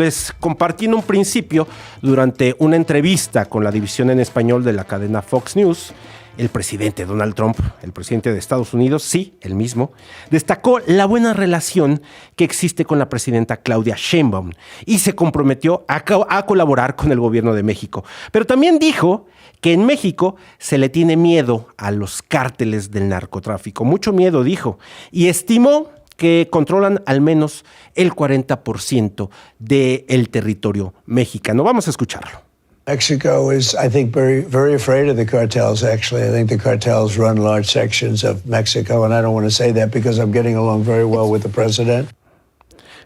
Les compartí en un principio, durante una entrevista con la división en español de la cadena Fox News, el presidente Donald Trump, el presidente de Estados Unidos, sí, el mismo, destacó la buena relación que existe con la presidenta Claudia Sheinbaum y se comprometió a colaborar con el gobierno de México. Pero también dijo que en México se le tiene miedo a los cárteles del narcotráfico. Mucho miedo, dijo, y estimó que controlan al menos el 40% del territorio mexicano. Vamos a escucharlo. Mexico is, I think, very, very afraid of the cartels, actually. I think the cartels run large sections of Mexico, and I don't want to say that because I'm getting along very well with the president.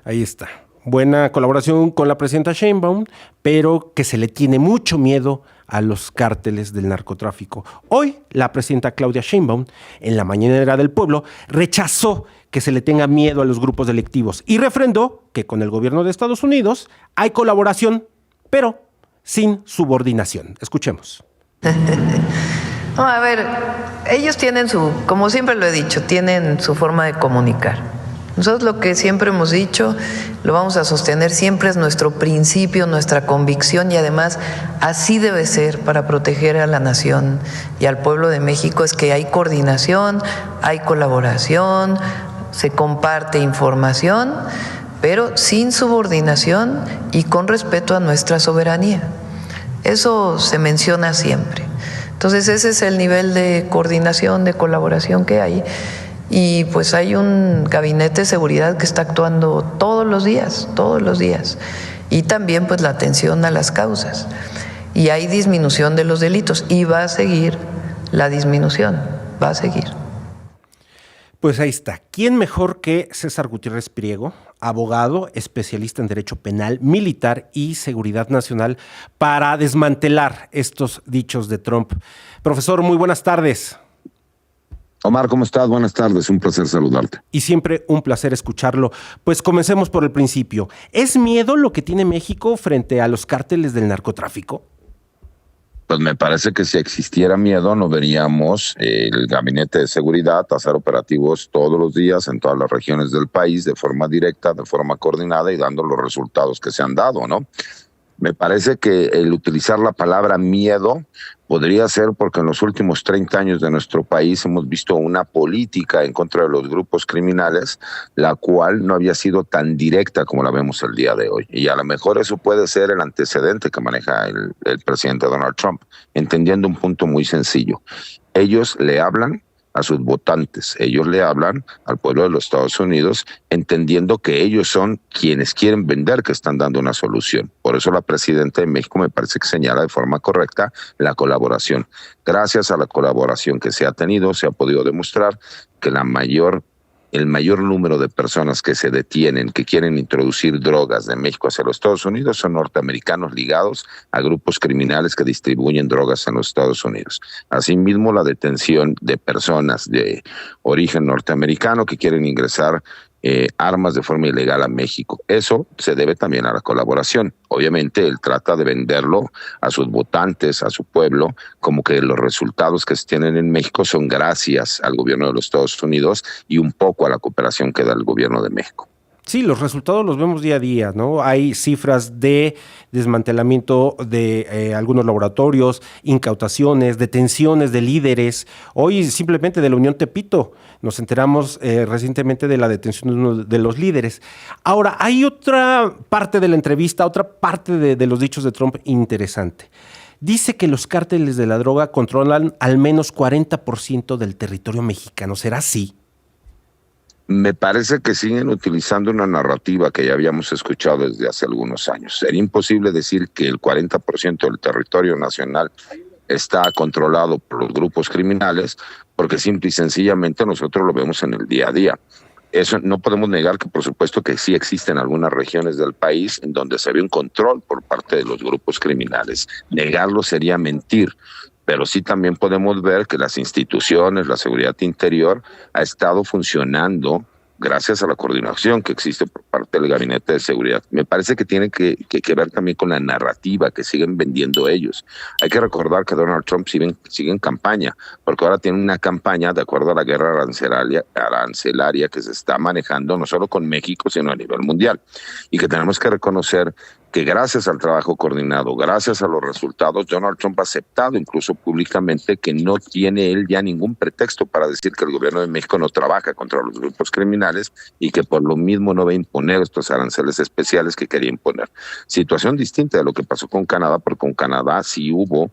Ahí está. Buena colaboración con la presidenta Sheinbaum, pero que se le tiene mucho miedo a los cárteles del narcotráfico. Hoy, la presidenta Claudia Sheinbaum, en la Mañanera del Pueblo, rechazó que se le tenga miedo a los grupos delictivos y refrendó que con el gobierno de Estados Unidos hay colaboración, pero sin subordinación. Escuchemos. No, a ver, ellos tienen como siempre lo he dicho, tienen su forma de comunicar. Nosotros lo que siempre hemos dicho, lo vamos a sostener, siempre es nuestro principio, nuestra convicción y además así debe ser para proteger a la nación y al pueblo de México, es que hay coordinación, hay colaboración, se comparte información, pero sin subordinación y con respeto a nuestra soberanía. Eso se menciona siempre. Entonces ese es el nivel de coordinación, de colaboración que hay. Y pues hay un gabinete de seguridad que está actuando todos los días. Y también pues la atención a las causas. Y hay disminución de los delitos y va a seguir la disminución, va a seguir. Pues ahí está. ¿Quién mejor que César Gutiérrez Priego, abogado, especialista en derecho penal, militar y seguridad nacional, para desmantelar estos dichos de Trump? Profesor, muy buenas tardes. Omar, ¿cómo estás? Buenas tardes, un placer saludarte. Y siempre un placer escucharlo. Pues comencemos por el principio. ¿Es miedo lo que tiene México frente a los cárteles del narcotráfico? Pues me parece que si existiera miedo no veríamos el gabinete de seguridad hacer operativos todos los días en todas las regiones del país de forma directa, de forma coordinada y dando los resultados que se han dado, ¿no? Me parece que el utilizar la palabra miedo podría ser porque en los últimos 30 años de nuestro país hemos visto una política en contra de los grupos criminales, la cual no había sido tan directa como la vemos el día de hoy. Y a lo mejor eso puede ser el antecedente que maneja el presidente Donald Trump, entendiendo un punto muy sencillo. Ellos le hablan a sus votantes, ellos le hablan al pueblo de los Estados Unidos, entendiendo que ellos son quienes quieren vender que están dando una solución. Por eso la presidenta de México me parece que señala de forma correcta la colaboración. Gracias a la colaboración que se ha tenido, se ha podido demostrar que el mayor número de personas que se detienen, que quieren introducir drogas de México hacia los Estados Unidos, son norteamericanos ligados a grupos criminales que distribuyen drogas en los Estados Unidos. Asimismo, la detención de personas de origen norteamericano que quieren ingresar armas de forma ilegal a México. Eso se debe también a la colaboración. Obviamente, él trata de venderlo a sus votantes, a su pueblo, como que los resultados que se tienen en México son gracias al gobierno de los Estados Unidos y un poco a la cooperación que da el gobierno de México. Sí, los resultados los vemos día a día, ¿no? Hay cifras de desmantelamiento de algunos laboratorios, incautaciones, detenciones de líderes. Hoy simplemente de la Unión Tepito nos enteramos recientemente de la detención de uno de los líderes. Ahora, hay otra parte de la entrevista, otra parte de los dichos de Trump interesante. Dice que los cárteles de la droga controlan al menos 40% del territorio mexicano. ¿Será así? Me parece que siguen utilizando una narrativa que ya habíamos escuchado desde hace algunos años. Sería imposible decir que el 40% del territorio nacional está controlado por los grupos criminales, porque simple y sencillamente nosotros lo vemos en el día a día. Eso no podemos negar que por supuesto que sí existen algunas regiones del país en donde se ve un control por parte de los grupos criminales. Negarlo sería mentir. Pero sí también podemos ver que las instituciones, la seguridad interior, ha estado funcionando gracias a la coordinación que existe por parte del Gabinete de Seguridad. Me parece que tiene que ver también con la narrativa que siguen vendiendo ellos. Hay que recordar que Donald Trump sigue en campaña, porque ahora tiene una campaña de acuerdo a la guerra arancelaria que se está manejando no solo con México, sino a nivel mundial. Y que tenemos que reconocer que gracias al trabajo coordinado, gracias a los resultados, Donald Trump ha aceptado incluso públicamente que no tiene él ya ningún pretexto para decir que el gobierno de México no trabaja contra los grupos criminales y que por lo mismo no va a imponer estos aranceles especiales que quería imponer. Situación distinta de lo que pasó con Canadá, porque con Canadá sí hubo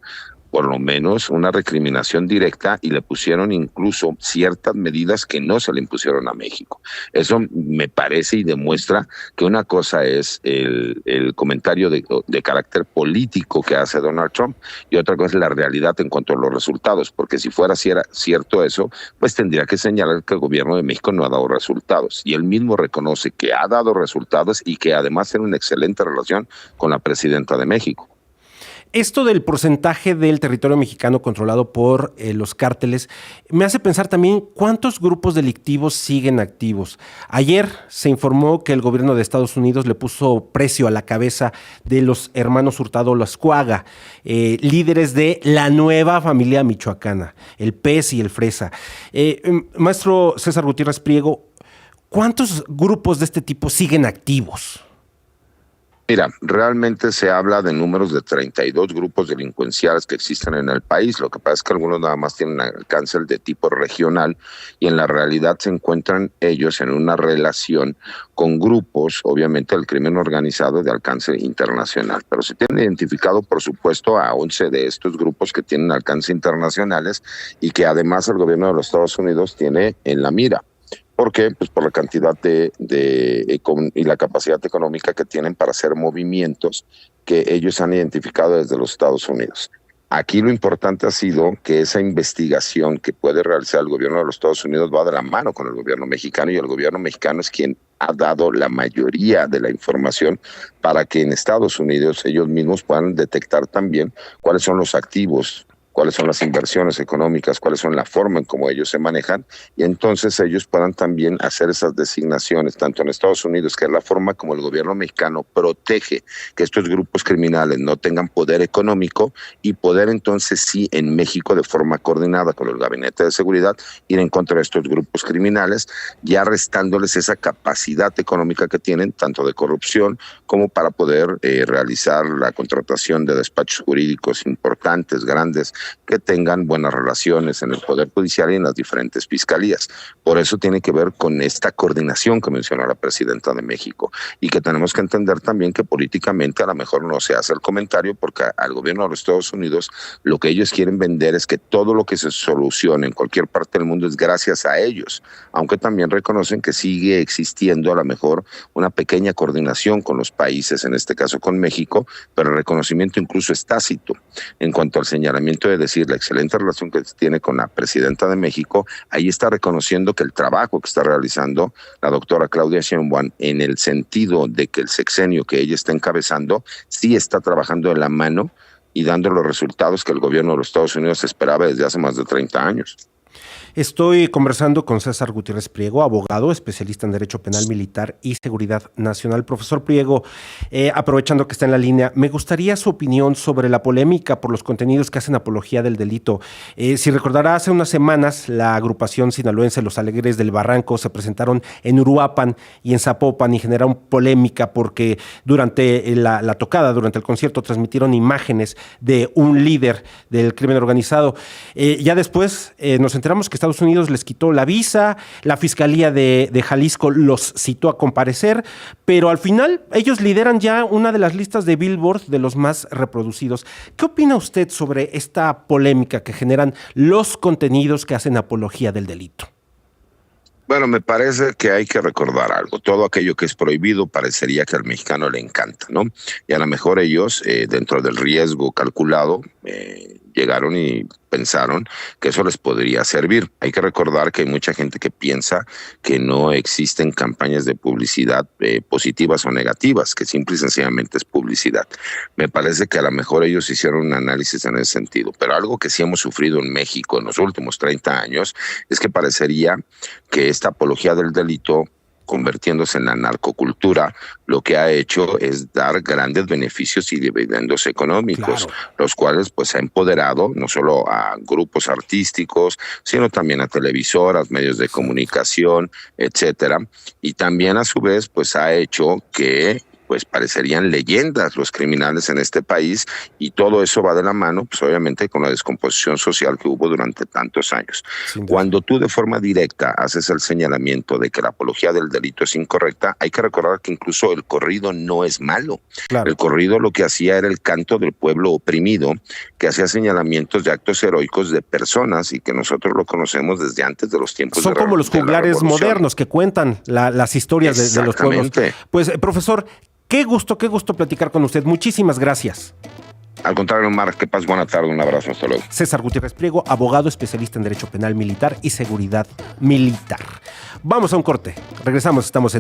por lo menos una recriminación directa y le pusieron incluso ciertas medidas que no se le impusieron a México. Eso me parece y demuestra que una cosa es el comentario de carácter político que hace Donald Trump y otra cosa es la realidad en cuanto a los resultados, porque si fuera cierto eso, pues tendría que señalar que el gobierno de México no ha dado resultados y él mismo reconoce que ha dado resultados y que además tiene una excelente relación con la presidenta de México. Esto del porcentaje del territorio mexicano controlado por los cárteles me hace pensar también cuántos grupos delictivos siguen activos. Ayer se informó que el gobierno de Estados Unidos le puso precio a la cabeza de los hermanos Hurtado Lascuaga, líderes de la nueva familia michoacana, el PES y el Fresa. Maestro César Gutiérrez Priego, ¿cuántos grupos de este tipo siguen activos? Mira, realmente se habla de números de 32 grupos delincuenciales que existen en el país. Lo que pasa es que algunos nada más tienen alcance de tipo regional y en la realidad se encuentran ellos en una relación con grupos, obviamente, del crimen organizado de alcance internacional. Pero se tienen identificado, por supuesto, a 11 de estos grupos que tienen alcance internacionales y que además el gobierno de los Estados Unidos tiene en la mira. ¿Por qué? Pues por la cantidad y la capacidad económica que tienen para hacer movimientos que ellos han identificado desde los Estados Unidos. Aquí lo importante ha sido que esa investigación que puede realizar el gobierno de los Estados Unidos va de la mano con el gobierno mexicano y el gobierno mexicano es quien ha dado la mayoría de la información para que en Estados Unidos ellos mismos puedan detectar también cuáles son los activos, cuáles son las inversiones económicas, cuáles son la forma en cómo ellos se manejan y entonces ellos puedan también hacer esas designaciones, tanto en Estados Unidos, que es la forma como el gobierno mexicano protege que estos grupos criminales no tengan poder económico y poder entonces sí en México de forma coordinada con el Gabinete de Seguridad ir en contra de estos grupos criminales, ya restándoles esa capacidad económica que tienen, tanto de corrupción como para poder realizar la contratación de despachos jurídicos importantes, grandes, que tengan buenas relaciones en el Poder Judicial y en las diferentes fiscalías. Por eso tiene que ver con esta coordinación que mencionó la presidenta de México y que tenemos que entender también que políticamente a lo mejor no se hace el comentario porque al gobierno de los Estados Unidos lo que ellos quieren vender es que todo lo que se solucione en cualquier parte del mundo es gracias a ellos, aunque también reconocen que sigue existiendo a lo mejor una pequeña coordinación con los países, en este caso con México, pero el reconocimiento incluso es tácito. En cuanto al señalamiento de decir la excelente relación que tiene con la presidenta de México, ahí está reconociendo que el trabajo que está realizando la doctora Claudia Sheinbaum en el sentido de que el sexenio que ella está encabezando sí está trabajando de la mano y dando los resultados que el gobierno de los Estados Unidos esperaba desde hace más de 30 años. Estoy conversando con César Gutiérrez Priego, abogado, especialista en Derecho Penal Militar y Seguridad Nacional. Profesor Priego, aprovechando que está en la línea, me gustaría su opinión sobre la polémica por los contenidos que hacen apología del delito. Si recordará, hace unas semanas la agrupación sinaloense Los Alegres del Barranco se presentaron en Uruapan y en Zapopan y generaron polémica porque durante la tocada, durante el concierto, transmitieron imágenes de un líder del crimen organizado. Ya después nos enteramos que Estados Unidos les quitó la visa, la Fiscalía de Jalisco los citó a comparecer, pero al final ellos lideran ya una de las listas de Billboard de los más reproducidos. ¿Qué opina usted sobre esta polémica que generan los contenidos que hacen apología del delito? Bueno, me parece que hay que recordar algo. Todo aquello que es prohibido parecería que al mexicano le encanta, ¿no? Y a lo mejor ellos, dentro del riesgo calculado, llegaron y pensaron que eso les podría servir. Hay que recordar que hay mucha gente que piensa que no existen campañas de publicidad positivas o negativas, que simple y sencillamente es publicidad. Me parece que a lo mejor ellos hicieron un análisis en ese sentido, pero algo que sí hemos sufrido en México en los últimos 30 años es que parecería que esta apología del delito, convirtiéndose en la narcocultura, lo que ha hecho es dar grandes beneficios y dividendos económicos, claro, los cuales pues ha empoderado no solo a grupos artísticos, sino también a televisoras, medios de comunicación, etcétera, y también a su vez pues ha hecho que pues parecerían leyendas los criminales en este país, y todo eso va de la mano, pues obviamente con la descomposición social que hubo durante tantos años. Cuando tú de forma directa haces el señalamiento de que la apología del delito es incorrecta, hay que recordar que incluso el corrido no es malo. Claro. El corrido lo que hacía era el canto del pueblo oprimido, que hacía señalamientos de actos heroicos de personas, y que nosotros lo conocemos desde antes de los tiempos Son como los juglares modernos que cuentan las historias de los pueblos. Pues, profesor, Qué gusto platicar con usted. Muchísimas gracias. Al contrario, Omar, que pases buena tarde. Un abrazo, hasta luego. César Gutiérrez Priego, abogado especialista en Derecho Penal Militar y Seguridad Militar. Vamos a un corte. Regresamos, estamos en